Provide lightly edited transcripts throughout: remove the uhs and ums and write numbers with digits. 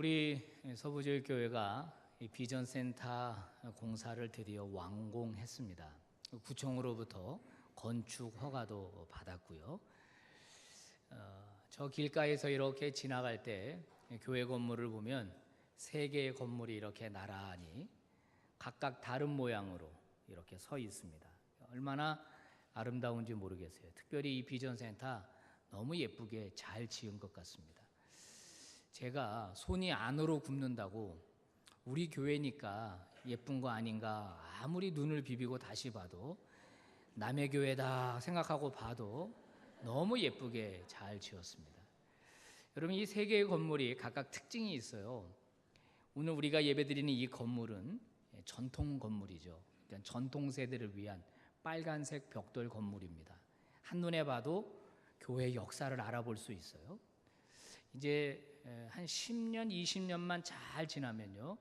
우리 서부제일교회가 이 비전센터 공사를 드디어 완공했습니다. 구청으로부터 건축 허가도 받았고요. 저 길가에서 이렇게 지나갈 때 교회 건물을 보면 세 개의 건물이 이렇게 나란히 각각 다른 모양으로 이렇게 서 있습니다. 얼마나 아름다운지 모르겠어요. 특별히 이 비전센터 너무 예쁘게 잘 지은 것 같습니다. 제가 손이 안으로 굽는다고 우리 교회니까 예쁜 거 아닌가 아무리 눈을 비비고 다시 봐도 남의 교회다 생각하고 봐도 너무 예쁘게 잘 지었습니다. 여러분, 이 세 개의 건물이 각각 특징이 있어요. 오늘 우리가 예배드리는 이 건물은 전통 건물이죠. 그러니까 전통 세대를 위한 빨간색 벽돌 건물입니다. 한눈에 봐도 교회 역사를 알아볼 수 있어요. 이제 한 10년, 20년만 잘 지나면요,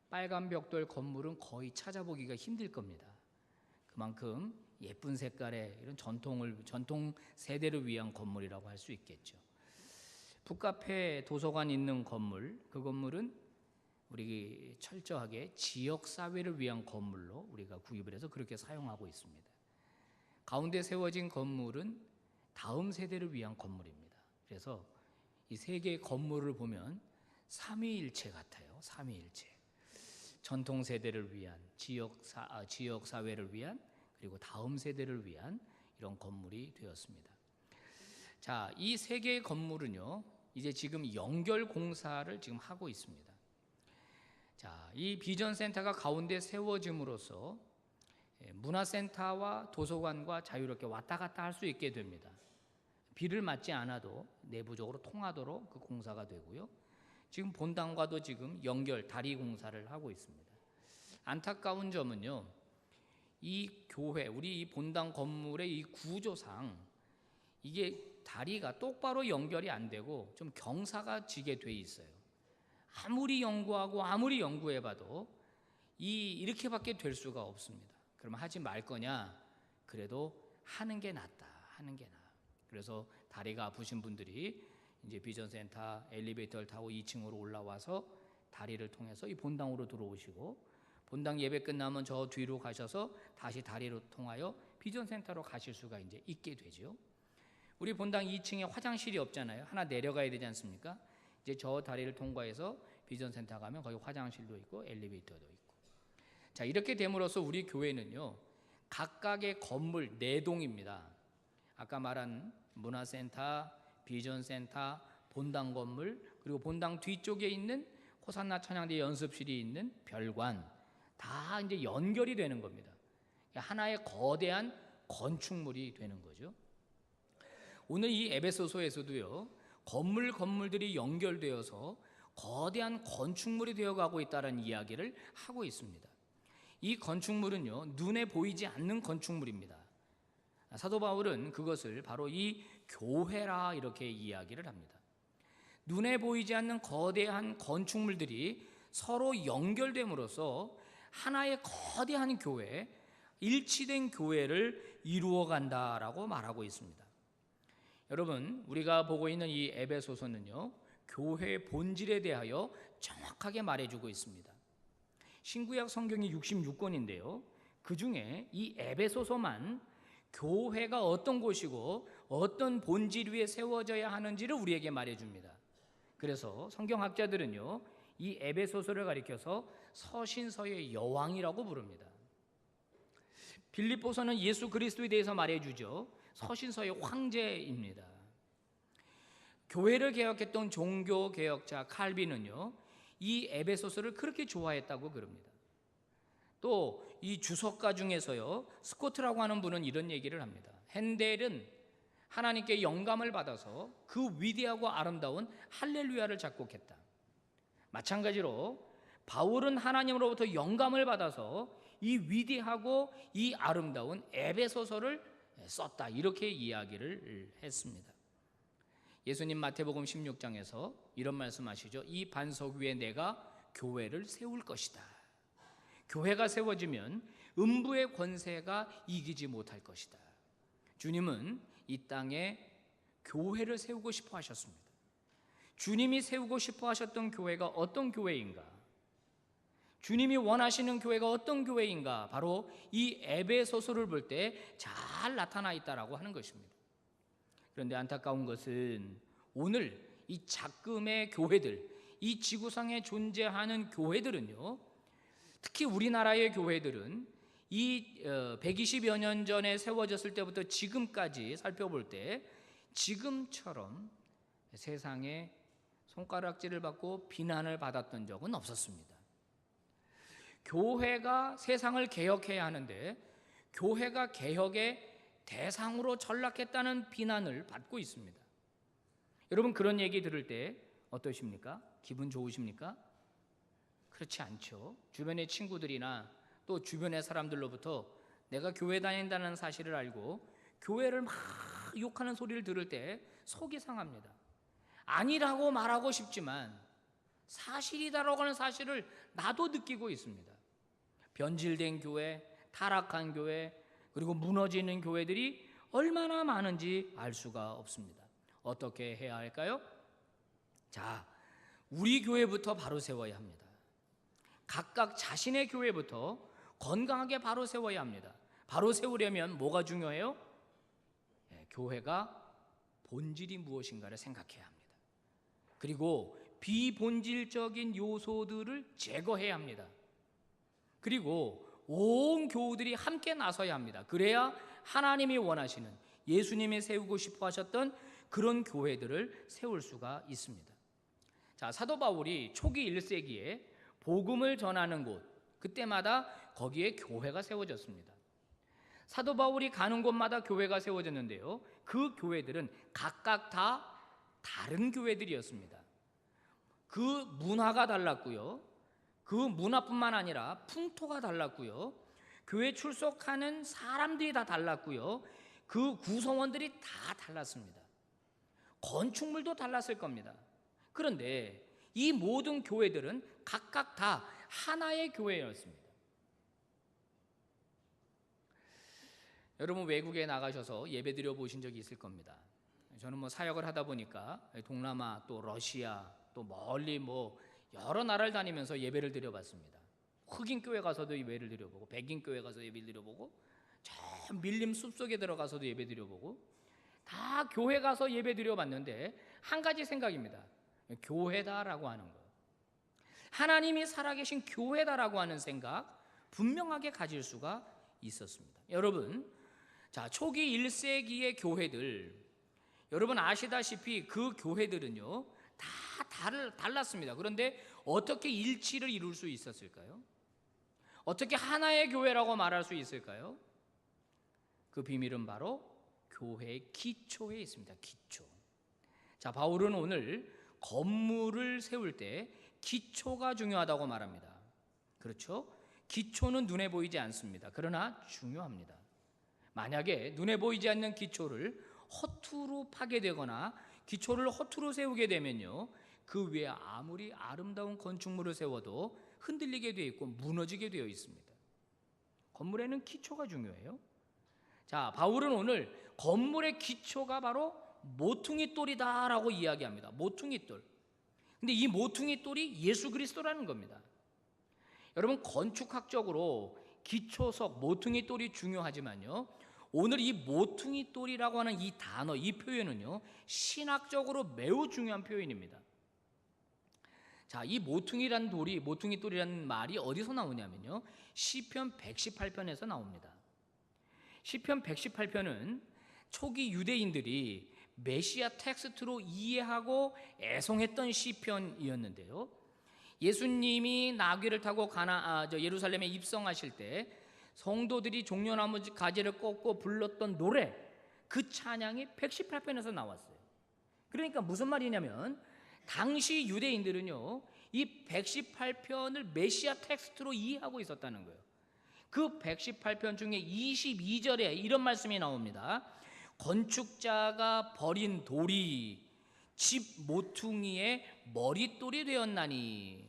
빨간 벽돌 건물은 거의 찾아보기가 힘들 겁니다. 그만큼 예쁜 색깔의 이런 전통 세대를 위한 건물이라고 할 수 있겠죠. 북카페 도서관 있는 건물, 그 건물은 우리 철저하게 지역사회를 위한 건물로 우리가 구입을 해서 그렇게 사용하고 있습니다. 가운데 세워진 건물은 다음 세대를 위한 건물입니다. 그래서 이 세 개의 건물을 보면 삼위일체 같아요. 삼위일체. 전통 세대를 위한, 지역 사회를 위한, 그리고 다음 세대를 위한 이런 건물이 되었습니다. 자, 이 세 개의 건물은요, 이제 지금 연결 공사를 지금 하고 있습니다. 자, 이 비전센터가 가운데 세워짐으로써 문화센터와 도서관과 자유롭게 왔다 갔다 할 수 있게 됩니다. 비를 맞지 않아도 내부적으로 통하도록 그 공사가 되고요. 지금 본당과도 지금 연결 다리 공사를 하고 있습니다. 안타까운 점은요, 이 교회, 우리 이 본당 건물의 이 구조상 이게 다리가 똑바로 연결이 안 되고 좀 경사가 지게 돼 있어요. 아무리 연구하고 아무리 연구해봐도 이렇게밖에 될 수가 없습니다. 그러면 하지 말 거냐? 그래도 하는 게 낫다. 하는 게 나아. 그래서 다리가 아프신 분들이 이제 비전센터 엘리베이터를 타고 2층으로 올라와서 다리를 통해서 이 본당으로 들어오시고, 본당 예배 끝나면 저 뒤로 가셔서 다시 다리로 통하여 비전센터로 가실 수가 이제 있게 되죠. 우리 본당 2층에 화장실이 없잖아요. 하나 내려가야 되지 않습니까? 이제 저 다리를 통과해서 비전센터 가면 거기 화장실도 있고 엘리베이터도 있고. 자, 이렇게 됨으로써 우리 교회는요, 각각의 건물 4동입니다. 아까 말한 문화센터, 비전센터, 본당 건물, 그리고 본당 뒤쪽에 있는 호산나 찬양대 연습실이 있는 별관, 다 이제 연결이 되는 겁니다. 하나의 거대한 건축물이 되는 거죠. 오늘 이 에베소서에서도요, 건물들이 연결되어서 거대한 건축물이 되어가고 있다는 이야기를 하고 있습니다. 이 건축물은요, 눈에 보이지 않는 건축물입니다. 사도 바울은 그것을 바로 이 교회라 이렇게 이야기를 합니다. 눈에 보이지 않는 거대한 건축물들이 서로 연결됨으로써 하나의 거대한 교회, 일치된 교회를 이루어간다라고 말하고 있습니다. 여러분, 우리가 보고 있는 이 에베소서는요, 교회의 본질에 대하여 정확하게 말해주고 있습니다. 신구약 성경이 66권인데요, 그 중에 이 에베소서만 교회가 어떤 곳이고 어떤 본질 위에 세워져야 하는지를 우리에게 말해줍니다. 그래서 성경학자들은요, 이 에베소서를 가리켜서 서신서의 여왕이라고 부릅니다. 빌립보서는 예수 그리스도에 대해서 말해주죠. 서신서의 황제입니다. 교회를 개혁했던 종교개혁자 칼빈은요, 이 에베소서를 그렇게 좋아했다고 그럽니다. 또 이 주석가 중에서요, 스코트라고 하는 분은 이런 얘기를 합니다. 핸델은 하나님께 영감을 받아서 그 위대하고 아름다운 할렐루야를 작곡했다. 마찬가지로 바울은 하나님으로부터 영감을 받아서 이 위대하고 이 아름다운 에베소서를 썼다. 이렇게 이야기를 했습니다. 예수님 마태복음 16장에서 이런 말씀하시죠. 이 반석 위에 내가 교회를 세울 것이다. 교회가 세워지면 음부의 권세가 이기지 못할 것이다. 주님은 이 땅에 교회를 세우고 싶어 하셨습니다. 주님이 세우고 싶어 하셨던 교회가 어떤 교회인가? 주님이 원하시는 교회가 어떤 교회인가? 바로 이 에베소서를 볼 때 잘 나타나 있다라고 하는 것입니다. 그런데 안타까운 것은 오늘 이 작금의 교회들, 이 지구상에 존재하는 교회들은요, 특히 우리나라의 교회들은 이 120여 년 전에 세워졌을 때부터 지금까지 살펴볼 때 지금처럼 세상에 손가락질을 받고 비난을 받았던 적은 없었습니다. 교회가 세상을 개혁해야 하는데 교회가 개혁의 대상으로 전락했다는 비난을 받고 있습니다. 여러분, 그런 얘기 들을 때 어떠십니까? 기분 좋으십니까? 그렇지 않죠. 주변의 친구들이나 또 주변의 사람들로부터 내가 교회 다닌다는 사실을 알고 교회를 막 욕하는 소리를 들을 때 속이 상합니다. 아니라고 말하고 싶지만 사실이다라고 하는 사실을 나도 느끼고 있습니다. 변질된 교회, 타락한 교회, 그리고 무너지는 교회들이 얼마나 많은지 알 수가 없습니다. 어떻게 해야 할까요? 자, 우리 교회부터 바로 세워야 합니다. 각각 자신의 교회부터 건강하게 바로 세워야 합니다. 바로 세우려면 뭐가 중요해요? 교회가 본질이 무엇인가를 생각해야 합니다. 그리고 비본질적인 요소들을 제거해야 합니다. 그리고 온 교우들이 함께 나서야 합니다. 그래야 하나님이 원하시는, 예수님이 세우고 싶어 하셨던 그런 교회들을 세울 수가 있습니다. 자, 사도 바울이 초기 1세기에 복음을 전하는 곳, 그때마다 거기에 교회가 세워졌습니다. 사도 바울이 가는 곳마다 교회가 세워졌는데요, 그 교회들은 각각 다 다른 교회들이었습니다. 그 문화가 달랐고요, 그 문화뿐만 아니라 풍토가 달랐고요, 교회 출석하는 사람들이 다 달랐고요, 그 구성원들이 다 달랐습니다. 건축물도 달랐을 겁니다. 그런데 이 모든 교회들은 각각 다 하나의 교회였습니다. 여러분, 외국에 나가셔서 예배 드려 보신 적이 있을 겁니다. 저는 사역을 하다 보니까 동남아, 또 러시아, 또 멀리 여러 나라를 다니면서 예배를 드려봤습니다. 흑인 교회 가서도 예배를 드려보고, 백인 교회 가서 예배를 드려보고, 저 밀림 숲속에 들어가서도 예배 드려보고, 다 교회 가서 예배 드려봤는데 한 가지 생각입니다. 교회다라고 하는 거, 하나님이 살아계신 교회다라고 하는 생각 분명하게 가질 수가 있었습니다. 여러분, 자, 초기 1세기의 교회들, 여러분 아시다시피 그 교회들은요 다 달랐습니다. 그런데 어떻게 일치를 이룰 수 있었을까요? 어떻게 하나의 교회라고 말할 수 있을까요? 그 비밀은 바로 교회의 기초에 있습니다. 기초. 자, 바울은 오늘 건물을 세울 때 기초가 중요하다고 말합니다. 그렇죠? 기초는 눈에 보이지 않습니다. 그러나 중요합니다. 만약에 눈에 보이지 않는 기초를 허투루 파괴되거나 기초를 허투루 세우게 되면요, 그 위에 아무리 아름다운 건축물을 세워도 흔들리게 되어 있고 무너지게 되어 있습니다. 건물에는 기초가 중요해요. 자, 바울은 오늘 건물의 기초가 바로 모퉁이 돌이다라고 이야기합니다. 모퉁이 돌. 근데 이 모퉁이 돌이 예수 그리스도라는 겁니다. 여러분, 건축학적으로 기초석 모퉁이 돌이 중요하지만요, 오늘 이 모퉁이 돌이라고 하는 이 단어, 이 표현은요 신학적으로 매우 중요한 표현입니다. 자, 이 모퉁이란 돌이, 모퉁이 돌이라는 말이 어디서 나오냐면요, 시편 118편에서 나옵니다. 시편 118편은 초기 유대인들이 메시아 텍스트로 이해하고 애송했던 시편이었는데요, 예수님이 나귀를 타고 예루살렘에 입성하실 때 성도들이 종려나무 가지를 꽂고 불렀던 노래, 그 찬양이 118편에서 나왔어요. 그러니까 무슨 말이냐면 당시 유대인들은요 이 118편을 메시아 텍스트로 이해하고 있었다는 거예요. 그 118편 중에 22절에 이런 말씀이 나옵니다. 건축자가 버린 돌이 집 모퉁이의 머릿돌이 되었나니.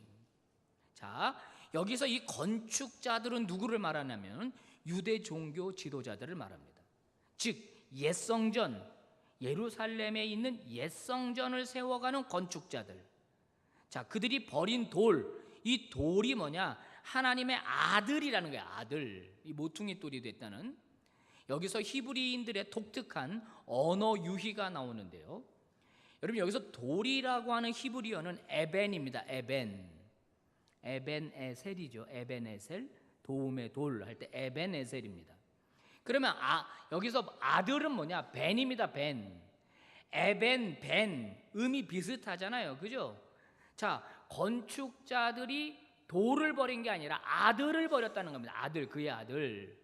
자, 여기서 이 건축자들은 누구를 말하냐면 유대 종교 지도자들을 말합니다. 즉 옛성전, 예루살렘에 있는 옛 성전을 세워가는 건축자들. 자, 그들이 버린 돌, 이 돌이 뭐냐? 하나님의 아들이라는 거예요. 아들. 이 모퉁이 돌이 됐다는. 여기서 히브리인들의 독특한 언어 유희가 나오는데요. 여러분, 여기서 돌이라고 하는 히브리어는 에벤입니다. 에벤에셀이죠. 에벤에셀, 도움의 돌 할 때 에벤에셀입니다. 그러면 여기서 아들은 뭐냐? 벤입니다. 벤. 에벤, 벤, 음이 비슷하잖아요. 그죠? 자, 건축자들이 돌을 버린 게 아니라 아들을 버렸다는 겁니다. 아들, 그의 아들.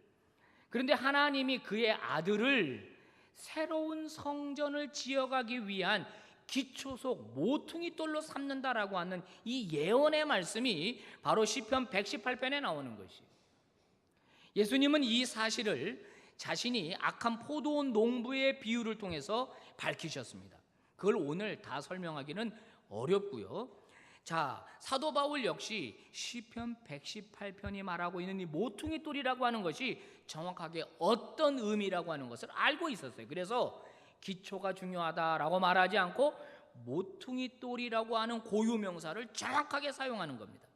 그런데 하나님이 그의 아들을 새로운 성전을 지어가기 위한 기초석 모퉁이 돌로 삼는다라고 하는 이 예언의 말씀이 바로 시편 118편에 나오는 것이에요. 예수님은 이 사실을 자신이 악한 포도원 농부의 비유를 통해서 밝히셨습니다. 그걸 오늘 다 설명하기는 어렵고요. 자, 사도 바울 역시 시편 118편이 말하고 있는 이 모퉁이 돌이라고 하는 것이 정확하게 어떤 의미라고 하는 것을 알고 있었어요. 그래서 기초가 중요하다라고 말하지 않고 모퉁이 돌이라고 하는 고유명사를 정확하게 사용하는 겁니다.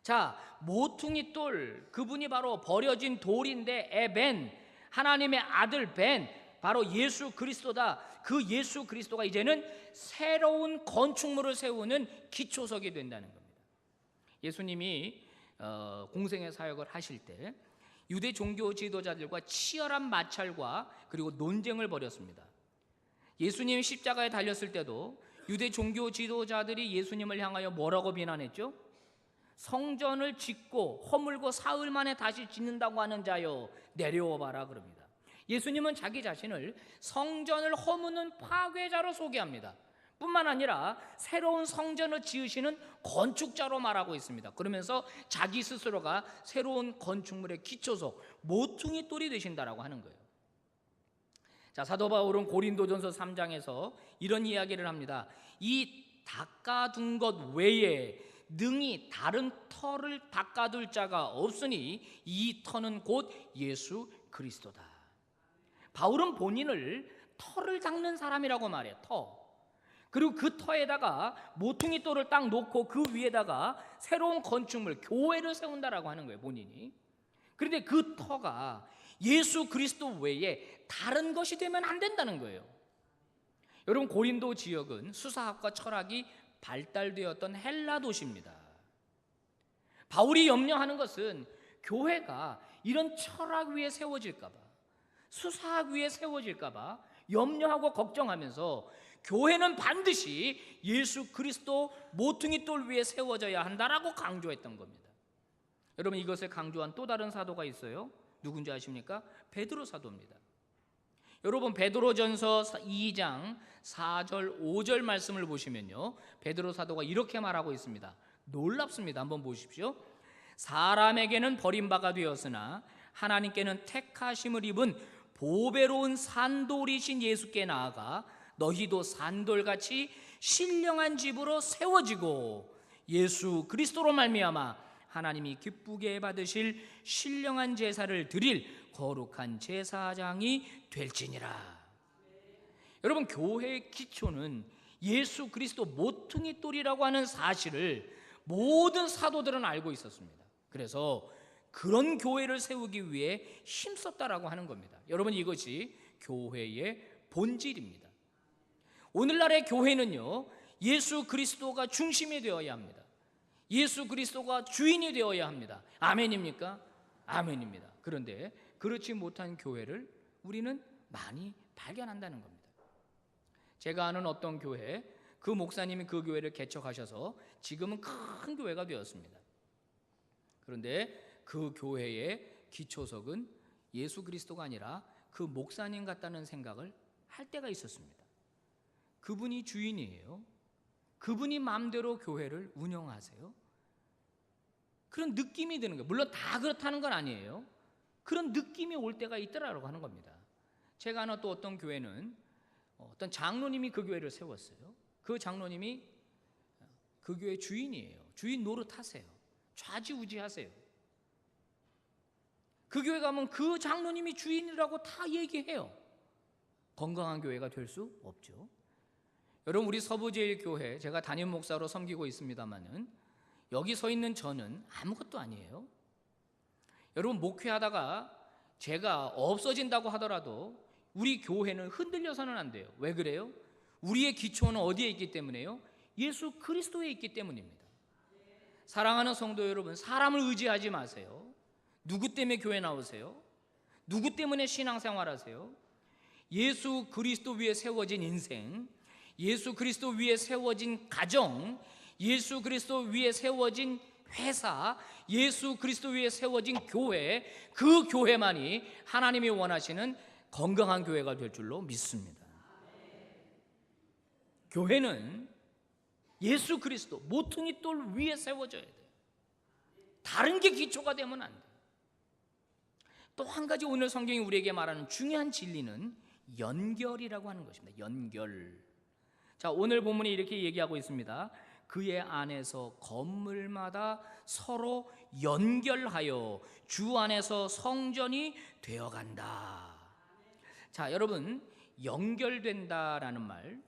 자, 모퉁이 돌, 그분이 바로 버려진 돌인데 에벤, 하나님의 아들 벤, 바로 예수 그리스도다. 그 예수 그리스도가 이제는 새로운 건축물을 세우는 기초석이 된다는 겁니다. 예수님이 공생의 사역을 하실 때 유대 종교 지도자들과 치열한 마찰과 그리고 논쟁을 벌였습니다. 예수님이 십자가에 달렸을 때도 유대 종교 지도자들이 예수님을 향하여 뭐라고 비난했죠? 성전을 짓고 허물고 사흘 만에 다시 짓는다고 하는 자여 내려와 봐라 그럽니다. 예수님은 자기 자신을 성전을 허무는 파괴자로 소개합니다. 뿐만 아니라 새로운 성전을 지으시는 건축자로 말하고 있습니다. 그러면서 자기 스스로가 새로운 건축물의 기초석, 모퉁이 돌이 되신다라고 하는 거예요. 자, 사도 바울은 고린도전서 3장에서 이런 이야기를 합니다. 이 닦아둔 것 외에 능히 다른 터를 닦아둘 자가 없으니 이 터는 곧 예수 그리스도다. 바울은 본인을 터를 닦는 사람이라고 말해요. 터. 그리고 그 터에다가 모퉁이 돌을 딱 놓고 그 위에다가 새로운 건축물, 교회를 세운다라고 하는 거예요, 본인이. 그런데 그 터가 예수 그리스도 외에 다른 것이 되면 안 된다는 거예요. 여러분, 고린도 지역은 수사학과 철학이 발달되었던 헬라 도시입니다. 바울이 염려하는 것은 교회가 이런 철학 위에 세워질까 봐, 수사학 위에 세워질까 봐 염려하고 걱정하면서 교회는 반드시 예수 그리스도 모퉁이 돌 위에 세워져야 한다라고 강조했던 겁니다. 여러분, 이것을 강조한 또 다른 사도가 있어요. 누군지 아십니까? 베드로 사도입니다. 여러분, 베드로전서 2장 4절 5절 말씀을 보시면요, 베드로 사도가 이렇게 말하고 있습니다. 놀랍습니다. 한번 보십시오. 사람에게는 버림바가 되었으나 하나님께는 택하심을 입은 보배로운 산돌이신 예수께 나아가 너희도 산돌같이 신령한 집으로 세워지고 예수 그리스도로 말미암아 하나님이 기쁘게 받으실 신령한 제사를 드릴 거룩한 제사장이 될지니라. 여러분, 교회의 기초는 예수 그리스도 모퉁이 돌이라고 하는 사실을 모든 사도들은 알고 있었습니다. 그래서 그런 교회를 세우기 위해 힘썼다라고 하는 겁니다. 여러분, 이것이 교회의 본질입니다. 오늘날의 교회는요, 예수 그리스도가 중심이 되어야 합니다. 예수 그리스도가 주인이 되어야 합니다. 아멘입니까? 아멘입니다. 그런데 그렇지 못한 교회를 우리는 많이 발견한다는 겁니다. 제가 아는 어떤 교회, 그 목사님이 그 교회를 개척하셔서 지금은 큰 교회가 되었습니다. 그런데 그 교회의 기초석은 예수 그리스도가 아니라 그 목사님 같다는 생각을 할 때가 있었습니다. 그분이 주인이에요. 그분이 마음대로 교회를 운영하세요. 그런 느낌이 드는 거예요. 물론 다 그렇다는 건 아니에요. 그런 느낌이 올 때가 있더라고 하는 겁니다. 제가 아는 또 어떤 교회는 어떤 장로님이 그 교회를 세웠어요. 그 장로님이 그 교회 주인이에요. 주인 노릇하세요. 좌지우지하세요. 그 교회 가면 그 장로님이 주인이라고 다 얘기해요. 건강한 교회가 될 수 없죠. 여러분, 우리 서부제일교회 제가 담임 목사로 섬기고 있습니다마는 여기 서 있는 저는 아무것도 아니에요. 여러분, 목회하다가 제가 없어진다고 하더라도 우리 교회는 흔들려서는 안 돼요. 왜 그래요? 우리의 기초는 어디에 있기 때문에요? 예수 그리스도에 있기 때문입니다. 사랑하는 성도 여러분, 사람을 의지하지 마세요. 누구 때문에 교회 나오세요? 누구 때문에 신앙생활 하세요? 예수 그리스도 위에 세워진 인생, 예수 그리스도 위에 세워진 가정, 예수 그리스도 위에 세워진 회사, 예수 그리스도 위에 세워진 교회, 그 교회만이 하나님이 원하시는 건강한 교회가 될 줄로 믿습니다. 교회는 예수 그리스도 모퉁이 돌 위에 세워져야 돼요. 다른 게 기초가 되면 안 돼요. 또 한 가지 오늘 성경이 우리에게 말하는 중요한 진리는 연결이라고 하는 것입니다. 연결. 자, 오늘 본문이 이렇게 얘기하고 있습니다. 그의 안에서 건물마다 서로 연결하여 주 안에서 성전이 되어간다. 자, 여러분, 연결된다라는 말,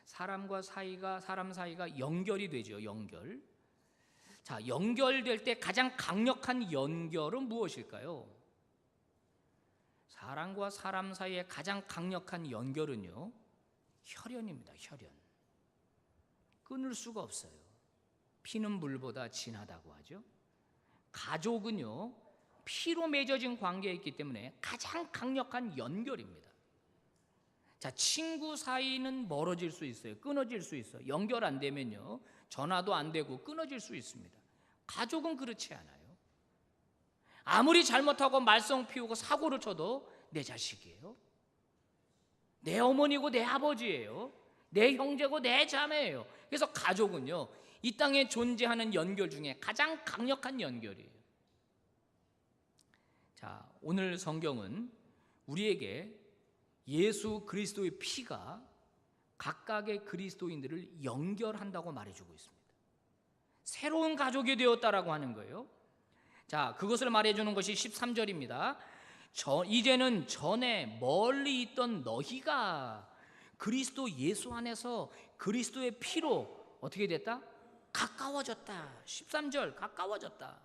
사람 사이가 연결이 되죠. 연결. 자, 연결될 때 가장 강력한 연결은 무엇일까요? 사람과 사람 사이의 가장 강력한 연결은요, 혈연입니다. 혈연. 끊을 수가 없어요. 피는 물보다 진하다고 하죠. 가족은요, 피로 맺어진 관계에 있기 때문에 가장 강력한 연결입니다. 자, 친구 사이는 멀어질 수 있어요. 끊어질 수 있어요. 연결 안 되면요, 전화도 안 되고 끊어질 수 있습니다. 가족은 그렇지 않아요. 아무리 잘못하고 말썽 피우고 사고를 쳐도 내 자식이에요. 내 어머니고 내 아버지예요. 내 형제고 내 자매예요. 그래서 가족은요, 이 땅에 존재하는 연결 중에 가장 강력한 연결이에요. 자, 오늘 성경은 우리에게 예수 그리스도의 피가 각각의 그리스도인들을 연결한다고 말해주고 있습니다. 새로운 가족이 되었다라고 하는 거예요. 자, 그것을 말해주는 것이 13절입니다. 이제는 전에 멀리 있던 너희가 그리스도 예수 안에서 그리스도의 피로 어떻게 됐다? 가까워졌다. 13절, 가까워졌다.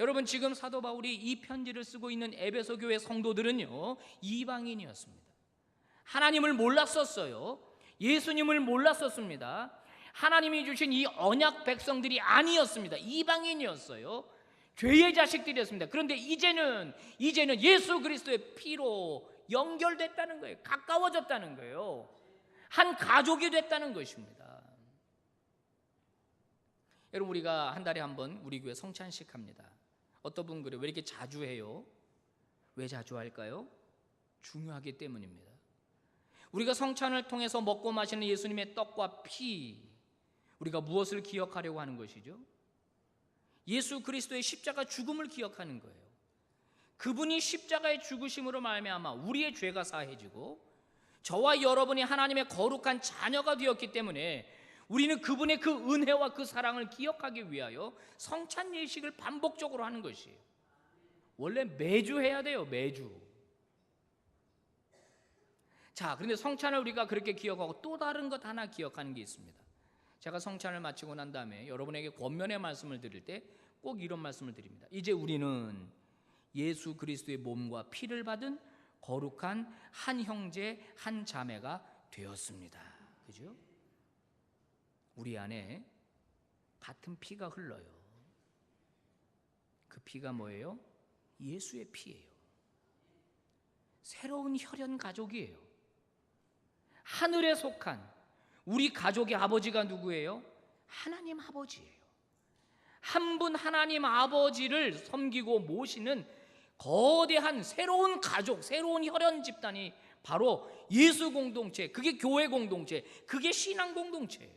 여러분, 지금 사도 바울이 이 편지를 쓰고 있는 에베소 교회 성도들은요, 이방인이었습니다. 하나님을 몰랐었어요. 예수님을 몰랐었습니다. 하나님이 주신 이 언약 백성들이 아니었습니다. 이방인이었어요. 죄의 자식들이었습니다. 그런데 이제는 예수 그리스도의 피로 연결됐다는 거예요. 가까워졌다는 거예요. 한 가족이 됐다는 것입니다. 여러분, 우리가 한 달에 한 번 우리 교회 성찬식 합니다. 어떤 분 그래요? 왜 이렇게 자주 해요? 왜 자주 할까요? 중요하기 때문입니다. 우리가 성찬을 통해서 먹고 마시는 예수님의 떡과 피, 우리가 무엇을 기억하려고 하는 것이죠? 예수 그리스도의 십자가 죽음을 기억하는 거예요. 그분이 십자가의 죽으심으로 말미암아 우리의 죄가 사해지고 저와 여러분이 하나님의 거룩한 자녀가 되었기 때문에 우리는 그분의 그 은혜와 그 사랑을 기억하기 위하여 성찬 예식을 반복적으로 하는 것이에요. 원래 매주 해야 돼요. 매주. 자, 그런데 성찬을 우리가 그렇게 기억하고 또 다른 것 하나 기억하는 게 있습니다. 제가 성찬을 마치고 난 다음에 여러분에게 권면의 말씀을 드릴 때 꼭 이런 말씀을 드립니다. 이제 우리는 예수 그리스도의 몸과 피를 받은 거룩한 한 형제 한 자매가 되었습니다. 그죠? 우리 안에 같은 피가 흘러요. 그 피가 뭐예요? 예수의 피예요. 새로운 혈연 가족이에요. 하늘에 속한 우리 가족의 아버지가 누구예요? 하나님 아버지예요. 한 분 하나님 아버지를 섬기고 모시는 거대한 새로운 가족, 새로운 혈연 집단이 바로 예수 공동체, 그게 교회 공동체, 그게 신앙 공동체예요.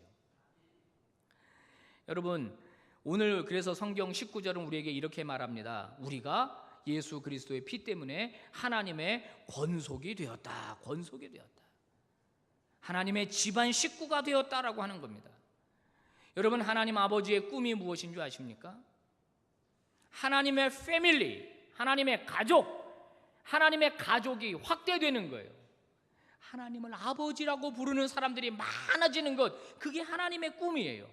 여러분, 오늘 그래서 성경 19절은 우리에게 이렇게 말합니다. 우리가 예수 그리스도의 피 때문에 하나님의 권속이 되었다. 권속이 되었다. 하나님의 집안 식구가 되었다라고 하는 겁니다. 여러분, 하나님 아버지의 꿈이 무엇인 줄 아십니까? 하나님의 패밀리, 하나님의 가족이 확대되는 거예요. 하나님을 아버지라고 부르는 사람들이 많아지는 것, 그게 하나님의 꿈이에요.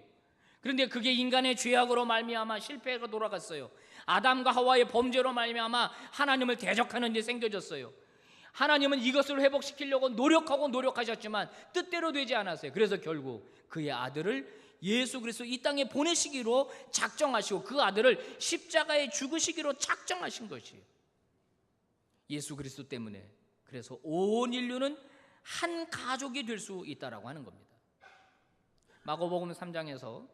그런데 그게 인간의 죄악으로 말미암아 실패가 돌아갔어요. 아담과 하와의 범죄로 말미암아 하나님을 대적하는 일이 생겨졌어요. 하나님은 이것을 회복시키려고 노력하셨지만 뜻대로 되지 않았어요. 그래서 결국 그의 아들을 예수 그리스도 이 땅에 보내시기로 작정하시고 그 아들을 십자가에 죽으시기로 작정하신 것이에요. 예수 그리스도 때문에. 그래서 온 인류는 한 가족이 될 수 있다라고 하는 겁니다. 마가복음 3장에서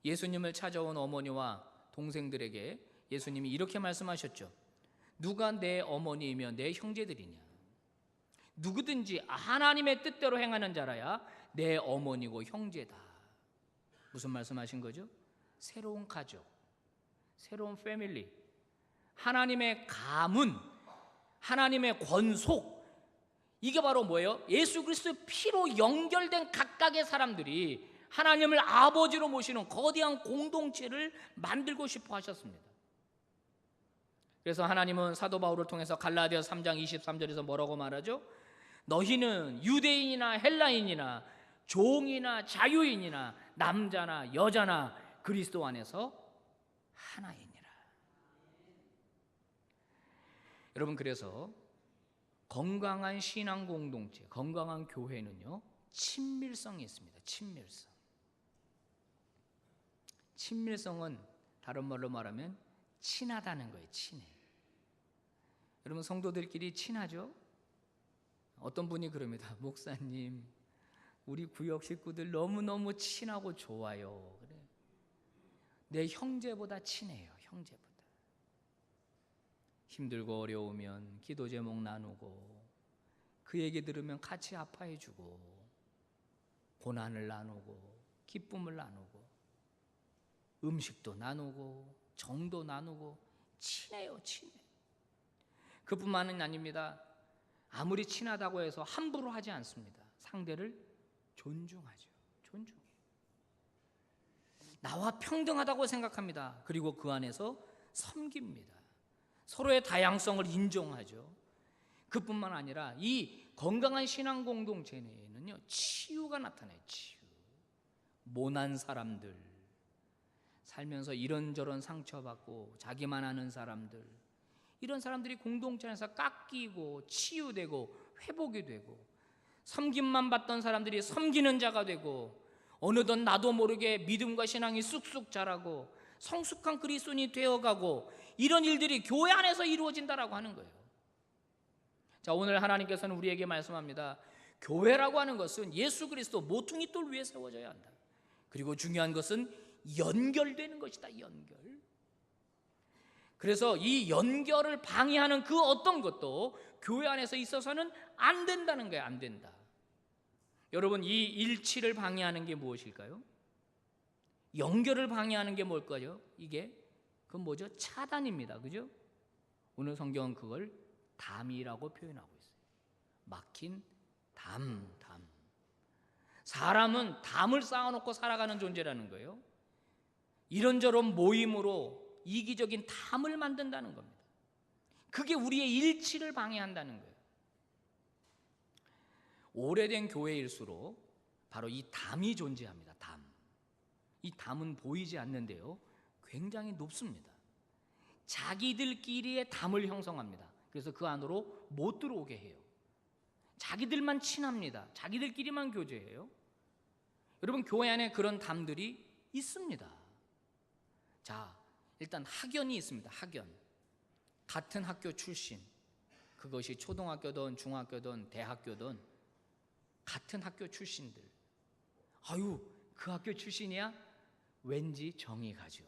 예수님을 찾아온 어머니와 동생들에게 예수님이 이렇게 말씀하셨죠. 누가 내 어머니이며 내 형제들이냐? 누구든지 하나님의 뜻대로 행하는 자라야 내 어머니고 형제다. 무슨 말씀하신 거죠? 새로운 가족, 새로운 패밀리, 하나님의 가문, 하나님의 권속, 이게 바로 뭐예요? 예수 그리스도의 피로 연결된 각각의 사람들이 하나님을 아버지로 모시는 거대한 공동체를 만들고 싶어 하셨습니다. 그래서 하나님은 사도 바울을 통해서 갈라디아서 3장 23절에서 뭐라고 말하죠? 너희는 유대인이나 헬라인이나 종이나 자유인이나 남자나 여자나 그리스도 안에서 하나이니라. 여러분, 그래서 건강한 신앙 공동체, 건강한 교회는요, 친밀성이 있습니다. 친밀성은 다른 말로 말하면 친하다는 거예요. 친해. 여러분, 성도들끼리 친하죠? 어떤 분이 그럽니다. 목사님, 우리 구역 식구들 너무너무 친하고 좋아요. 그래. 내 형제보다 친해요. 형제보다. 힘들고 어려우면 기도 제목 나누고, 그 얘기 들으면 같이 아파해주고, 고난을 나누고, 기쁨을 나누고, 음식도 나누고, 정도 나누고, 친해요. 친해. 그뿐만은 아닙니다. 아무리 친하다고 해서 함부로 하지 않습니다. 상대를 존중하죠. 존중해요. 나와 평등하다고 생각합니다. 그리고 그 안에서 섬깁니다. 서로의 다양성을 인정하죠. 그뿐만 아니라 이 건강한 신앙 공동체 내에는요, 치유가 나타나요. 치유. 모난 사람들, 살면서 이런저런 상처받고 자기만 아는 사람들, 이런 사람들이 공동체 안에서 깎이고 치유되고 회복이 되고, 섬김만 받던 사람들이 섬기는 자가 되고, 어느덧 나도 모르게 믿음과 신앙이 쑥쑥 자라고 성숙한 그리스도인이 되어가고, 이런 일들이 교회 안에서 이루어진다라고 하는 거예요. 자, 오늘 하나님께서는 우리에게 말씀합니다. 교회라고 하는 것은 예수 그리스도 모퉁이 돌 위에 세워져야 한다. 그리고 중요한 것은 연결되는 것이다. 연결. 그래서 이 연결을 방해하는 그 어떤 것도 교회 안에서 있어서는 안 된다는 거예요. 안 된다. 여러분, 이 일치를 방해하는 게 무엇일까요? 연결을 방해하는 게 뭘까요? 그건 뭐죠? 차단입니다. 그죠? 오늘 성경은 그걸 담이라고 표현하고 있어요. 막힌 담. 사람은 담을 쌓아놓고 살아가는 존재라는 거예요. 이런저런 모임으로 이기적인 담을 만든다는 겁니다. 그게 우리의 일치를 방해한다는 거예요. 오래된 교회일수록 바로 이 담이 존재합니다. 담. 이 담은 보이지 않는데요, 굉장히 높습니다. 자기들끼리의 담을 형성합니다. 그래서 그 안으로 못 들어오게 해요. 자기들만 친합니다. 자기들끼리만 교제해요. 여러분, 교회 안에 그런 담들이 있습니다. 자, 일단 학연이 있습니다. 학연. 같은 학교 출신, 그것이 초등학교든 중학교든 대학교든 같은 학교 출신들. 아유, 그 학교 출신이야? 왠지 정이 가죠.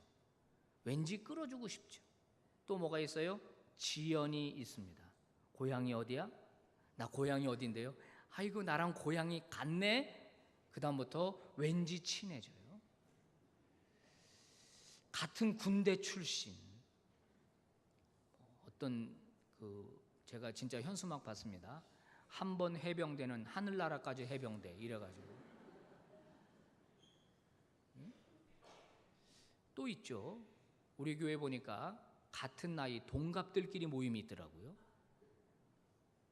왠지 끌어주고 싶죠. 또 뭐가 있어요? 지연이 있습니다. 고향이 어디야? 나 고향이 어딘데요? 아이고, 나랑 고향이 같네? 그 다음부터 왠지 친해져요. 같은 군대 출신. 제가 진짜 현수막 봤습니다. 한 번 해병대는 하늘나라까지 해병대 이래가지고. 또 있죠. 우리 교회 보니까 같은 나이 동갑들끼리 모임이 있더라고요.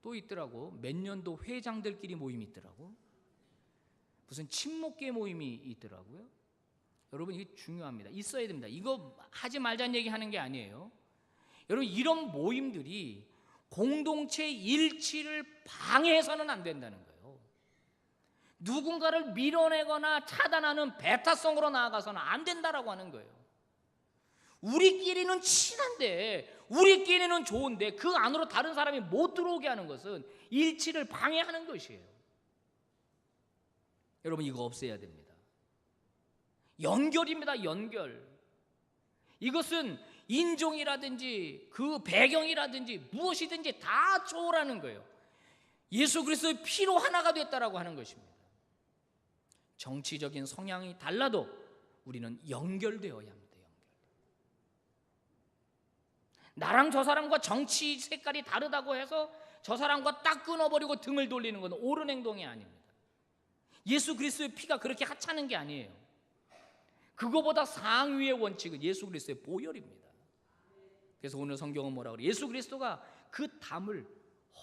또 있더라고. 몇 년도 회장들끼리 모임이 있더라고. 무슨 친목계 모임이 있더라고요. 여러분, 이게 중요합니다. 있어야 됩니다. 이거 하지 말자는 얘기 하는 게 아니에요. 여러분, 이런 모임들이 공동체 일치를 방해해서는 안 된다는 거예요. 누군가를 밀어내거나 차단하는 배타성으로 나아가서는 안 된다라고 하는 거예요. 우리끼리는 친한데, 우리끼리는 좋은데 그 안으로 다른 사람이 못 들어오게 하는 것은 일치를 방해하는 것이에요. 여러분, 이거 없애야 됩니다. 연결입니다. 연결. 이것은 인종이라든지 그 배경이라든지 무엇이든지 다 초월하는 거예요. 예수 그리스도의 피로 하나가 됐다라고 하는 것입니다. 정치적인 성향이 달라도 우리는 연결되어야 합니다. 나랑 저 사람과 정치 색깔이 다르다고 해서 저 사람과 딱 끊어버리고 등을 돌리는 건 옳은 행동이 아닙니다. 예수 그리스도의 피가 그렇게 하찮은 게 아니에요. 그거보다 상위의 원칙은 예수 그리스도의 보혈입니다. 그래서 오늘 성경은 뭐라고 그래요? 예수 그리스도가 그 담을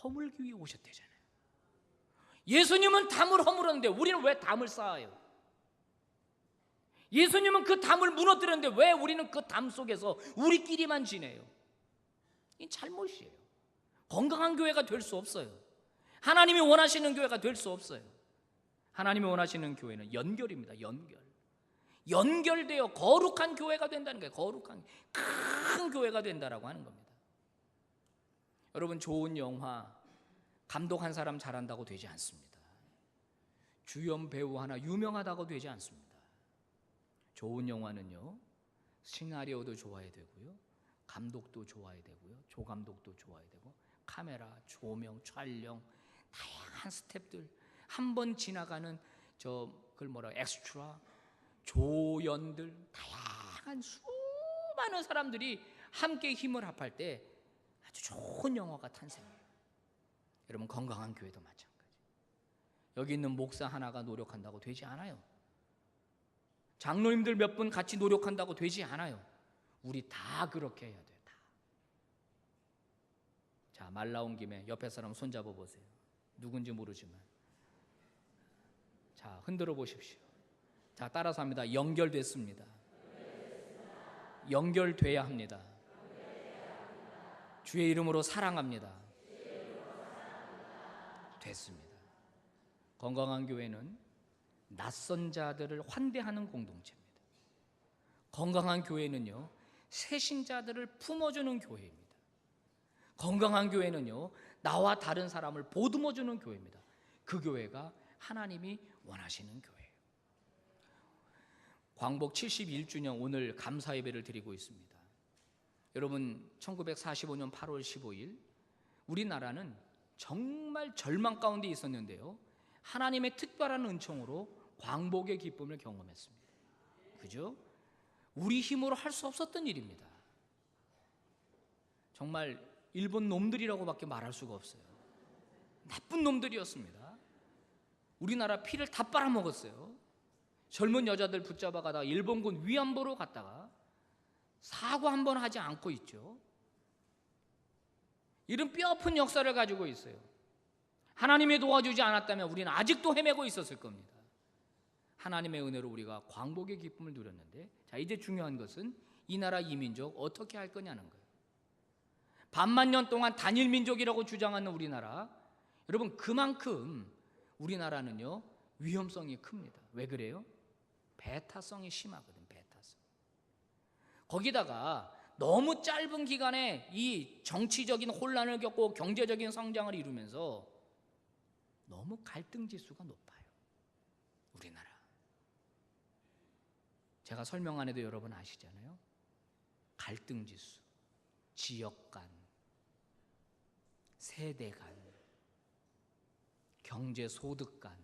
허물기 위해 오셨대잖아요. 예수님은 담을 허물었는데 우리는 왜 담을 쌓아요? 예수님은 그 담을 무너뜨렸는데 왜 우리는 그 담 속에서 우리끼리만 지내요? 이 잘못이에요. 건강한 교회가 될 수 없어요. 하나님이 원하시는 교회가 될 수 없어요. 하나님이 원하시는 교회는 연결입니다. 연결되어 거룩한 교회가 된다는 거예요. 거룩한 큰 교회가 된다라고 하는 겁니다. 여러분, 좋은 영화 감독 한 사람 잘한다고 되지 않습니다. 주연 배우 하나 유명하다고 되지 않습니다. 좋은 영화는요, 시나리오도 좋아야 되고요, 감독도 좋아야 되고요, 조감독도 좋아야 되고, 카메라, 조명, 촬영, 다양한 스텝들, 한 번 지나가는 그걸 엑스트라, 조연들, 다양한 수많은 사람들이 함께 힘을 합할 때 아주 좋은 영화가 탄생해요. 여러분, 건강한 교회도 마찬가지. 여기 있는 목사 하나가 노력한다고 되지 않아요. 장로님들 몇 분 같이 노력한다고 되지 않아요. 우리 다 그렇게 해야 돼요. 다. 자, 말 나온 김에 옆에 사람 손잡아 보세요. 누군지 모르지만. 자, 흔들어 보십시오. 자, 따라서 합니다. 연결됐습니다. 연결돼야 합니다. 주의 이름으로 사랑합니다. 됐습니다. 건강한 교회는 낯선 자들을 환대하는 공동체입니다. 건강한 교회는요, 새신자들을 품어주는 교회입니다. 건강한 교회는요, 나와 다른 사람을 보듬어주는 교회입니다. 그 교회가 하나님이 원하시는 교회예요. 광복 71주년 오늘 감사 예배를 드리고 있습니다. 여러분, 1945년 8월 15일 우리나라는 정말 절망 가운데 있었는데요, 하나님의 특별한 은총으로 광복의 기쁨을 경험했습니다. 그죠? 우리 힘으로 할 수 없었던 일입니다. 정말 일본 놈들이라고밖에 말할 수가 없어요. 나쁜 놈들이었습니다. 우리나라 피를 다 빨아먹었어요. 젊은 여자들 붙잡아가다가 일본군 위안부로 갔다가 사과 한 번 하지 않고 있죠. 이런 뼈아픈 역사를 가지고 있어요. 하나님이 도와주지 않았다면 우리는 아직도 헤매고 있었을 겁니다. 하나님의 은혜로 우리가 광복의 기쁨을 누렸는데, 자, 이제 중요한 것은 이 나라 이 민족 어떻게 할 거냐는 거예요. 반만 년 동안 단일 민족이라고 주장하는 우리나라, 여러분, 그만큼 우리나라는요, 위험성이 큽니다. 왜 그래요? 배타성이 심하거든. 배타성. 거기다가 너무 짧은 기간에 이 정치적인 혼란을 겪고 경제적인 성장을 이루면서 너무 갈등 지수가 높아요. 우리나라. 제가 설명 안 해도 여러분 아시잖아요. 갈등 지수, 지역 간, 세대 간, 경제 소득 간.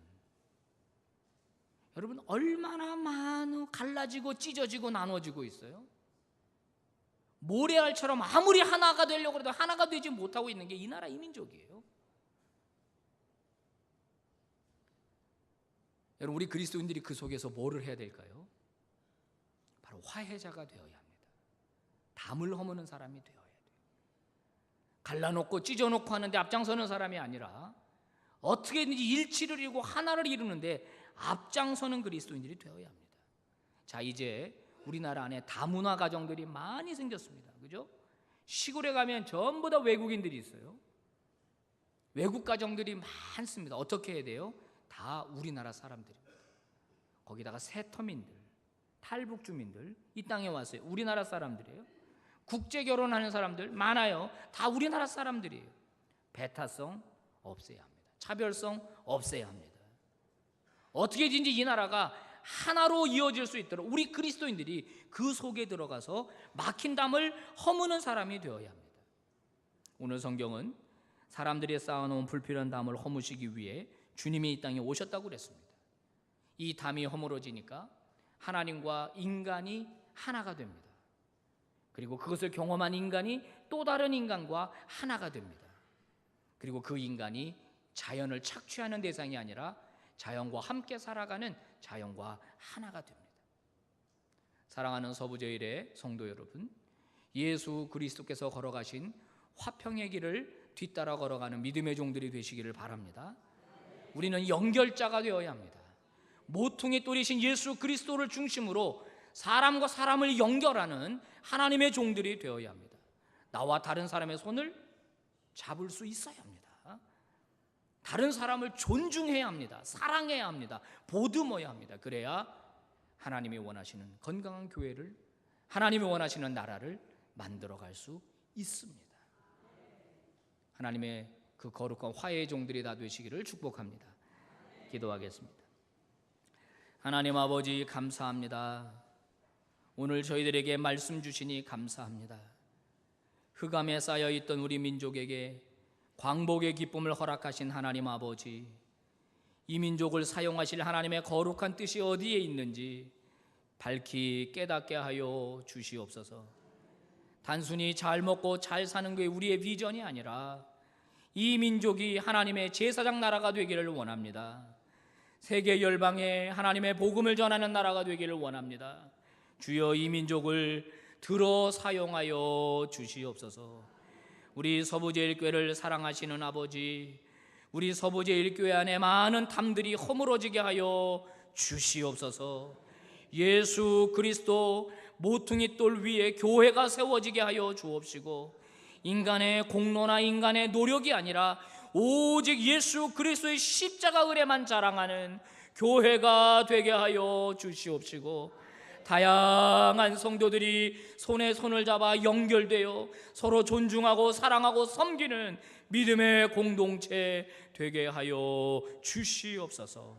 여러분, 얼마나 많은 갈라지고 찢어지고 나눠지고 있어요. 모래알처럼 아무리 하나가 되려고 해도 하나가 되지 못하고 있는 게 이 나라 이민족이에요. 여러분, 우리 그리스도인들이 그 속에서 뭐를 해야 될까요? 바로 화해자가 되어야 합니다. 담을 허무는 사람이 되어야 돼요. 갈라놓고 찢어놓고 하는데 앞장서는 사람이 아니라 어떻게든지 일치를 이루고 하나를 이루는데 앞장서는 그리스도인들이 되어야 합니다. 자, 이제 우리나라 안에 다문화 가정들이 많이 생겼습니다. 그죠? 시골에 가면 전부 다 외국인들이 있어요. 외국 가정들이 많습니다. 어떻게 해야 돼요? 다 우리나라 사람들입니다. 거기다가 세터민들, 탈북 주민들 이 땅에 왔어요. 우리나라 사람들이에요. 국제 결혼하는 사람들 많아요. 다 우리나라 사람들이에요. 배타성 없애야 합니다. 차별성 없애야 합니다. 어떻게든지 이 나라가 하나로 이어질 수 있도록 우리 그리스도인들이 그 속에 들어가서 막힌 담을 허무는 사람이 되어야 합니다. 오늘 성경은 사람들이 쌓아놓은 불필요한 담을 허무시기 위해 주님이 이 땅에 오셨다고 그랬습니다. 이 담이 허물어지니까 하나님과 인간이 하나가 됩니다. 그리고 그것을 경험한 인간이 또 다른 인간과 하나가 됩니다. 그리고 그 인간이 자연을 착취하는 대상이 아니라 자연과 함께 살아가는 자연과 하나가 됩니다. 사랑하는 서부제일의 성도 여러분, 예수 그리스도께서 걸어가신 화평의 길을 뒤따라 걸어가는 믿음의 종들이 되시기를 바랍니다. 우리는 연결자가 되어야 합니다. 모퉁이 돌이신 예수 그리스도를 중심으로 사람과 사람을 연결하는 하나님의 종들이 되어야 합니다. 나와 다른 사람의 손을 잡을 수 있어야 합니다. 다른 사람을 존중해야 합니다. 사랑해야 합니다. 보듬어야 합니다. 그래야 하나님이 원하시는 건강한 교회를, 하나님이 원하시는 나라를 만들어갈 수 있습니다. 하나님의 그 거룩한 화해의 종들이 다 되시기를 축복합니다. 기도하겠습니다. 하나님 아버지, 감사합니다. 오늘 저희들에게 말씀 주시니 감사합니다. 흑암에 쌓여있던 우리 민족에게 광복의 기쁨을 허락하신 하나님 아버지, 이 민족을 사용하실 하나님의 거룩한 뜻이 어디에 있는지 밝히 깨닫게 하여 주시옵소서. 단순히 잘 먹고 잘 사는 게 우리의 비전이 아니라 이 민족이 하나님의 제사장 나라가 되기를 원합니다. 세계 열방에 하나님의 복음을 전하는 나라가 되기를 원합니다. 주여, 이 민족을 들어 사용하여 주시옵소서. 우리 서부제일교회를 사랑하시는 아버지, 우리 서부제일교회 안에 많은 담들이 허물어지게 하여 주시옵소서. 예수 그리스도 모퉁이 돌 위에 교회가 세워지게 하여 주옵시고, 인간의 공로나 인간의 노력이 아니라 오직 예수 그리스도의 십자가 은혜만 자랑하는 교회가 되게 하여 주시옵시고, 다양한 성도들이 손에 손을 잡아 연결되어 서로 존중하고 사랑하고 섬기는 믿음의 공동체 되게 하여 주시옵소서.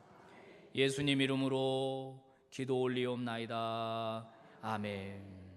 예수님 이름으로 기도 올리옵나이다. 아멘.